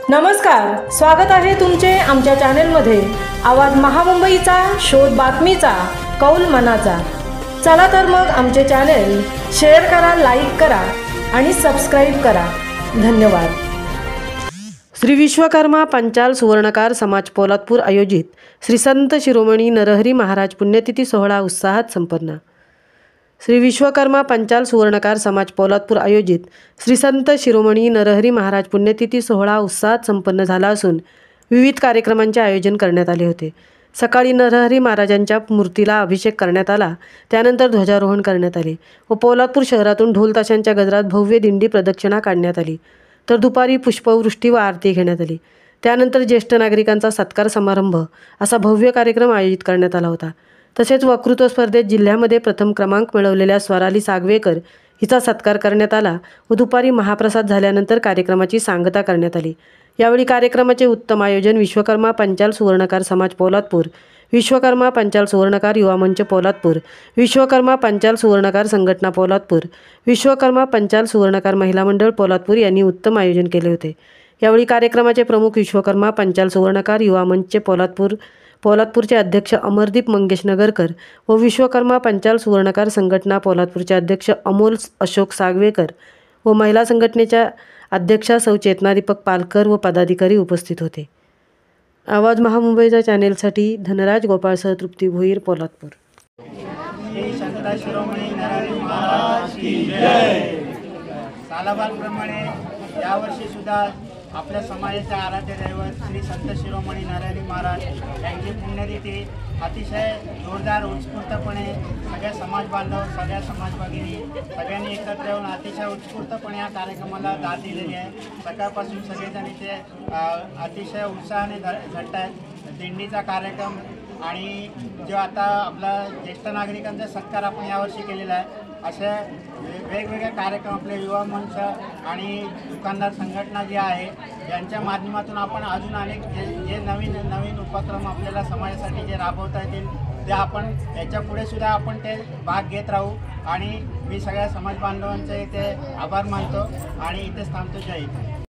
नमस्कार, स्वागत आहे तुमचे आमच्या चॅनेलमध्ये। आवाज महामुंबईचा, शोध बातमीचा, कौल मनाचा। चला तर मग आमचे चॅनेल शेअर करा, लाईक करा आणि सबस्क्राइब करा। धन्यवाद। श्री विश्वकर्मा पंचाल सुवर्णकार समाज पोलादपूर आयोजित श्री संत शिरोमणी नरहरी महाराज पुण्यतिथी सोहळा उत्साहात संपन्न। श्री विश्वकर्मा पंचाल सुवर्णकार समाज पोलादपूर आयोजित श्री संत शिरोमणी नरहरी महाराज पुण्यतिथी सोहळा उत्साहात संपन्न झाला असून विविध कार्यक्रमांचे आयोजन करण्यात आले होते। सकाळी नरहरी महाराजांच्या मूर्तीला अभिषेक करण्यात आला, त्यानंतर ध्वजारोहण करण्यात आले व पोलादपूर शहरातून ढोल ताशांच्या गजरात भव्य दिंडी प्रदक्षिणा काढण्यात आली। तर दुपारी पुष्पवृष्टी व आरती घेण्यात आली। त्यानंतर ज्येष्ठ नागरिकांचा सत्कार समारंभ असा भव्य कार्यक्रम आयोजित करण्यात आला होता। तसेच वक्तृत्व स्पर्धेत जिल्ह्यामध्ये प्रथम क्रमांक मिळवलेल्या स्वराली सागवेकर हिचा सत्कार करण्यात आला व दुपारी महाप्रसाद झाल्यानंतर कार्यक्रमाची सांगता करण्यात आली। यावेळी कार्यक्रमाचे उत्तम आयोजन विश्वकर्मा पंचाल सुवर्णकार समाज पोलादपूर, विश्वकर्मा पंचाल सुवर्णकार युवा मंच पोलादपूर, विश्वकर्मा पंचाल सुवर्णकार संघटना पोलादपूर, विश्वकर्मा पंचाल सुवर्णकार महिला मंडळ पोलादपूर यांनी उत्तम आयोजन केले होते। यावेळी कार्यक्रमाचे प्रमुख विश्वकर्मा पंचाल सुवर्णकार युवा मंच पोलादपूरचे अध्यक्ष अमरदीप मंगेश नगरकर व विश्वकर्मा पंचाल सुवर्णकार संघटना पोलादपूरचे अध्यक्ष अमोल अशोक सागवेकर व महिला संघटनेच्या अध्यक्षा सौ चेतना दीपक पालकर व पदाधिकारी उपस्थित होते। आवाज महामुंबईच्या चॅनेलसाठी धनराज गोपाळसह तृप्ती भोईर, पोलादपूर। संत शिरोमणी नरहरी महाराज की जय। सालाबादप्रमाणे यावर्षी सुद्धा आपल्या समाजाचे आराध्य दैवत श्री संत शिरोमणी नरहरी महाराज यांची पुण्यतिथी अतिशय जोरदार उत्स्फूर्तपणे सगळ्या समाज बांधव, सगळ्या समाज भगिनी सगळ्यांनी एकत्र येऊन अतिशय उत्स्फूर्तपणे या कार्यक्रमाला दाद दिलेली आहे। सकाळपासून सगळेजण इथे अतिशय उत्साहाने झटत आहेत। दिंडीचा कार्यक्रम आणि जो आता आपला ज्येष्ठ नागरिकांचा सत्कार आपण यावर्षी केलेला आहे, अशा वेगवेगळे कार्यक्रम आपले युवा मंच आणि दुकानदार संघटना जी आहे यांच्या माध्यमातून आपण अजून अनेक जे नवीन उपक्रम आपल्याला समाजासाठी जे राबवता येतील ते आपण याच्या पुढे सुद्धा आपण ते भाग घेत राहू। आणि मी सगळ्या समाज बांधवांचे इथे आभार मानतो आणि इथेच थांबतो। जय हिंद।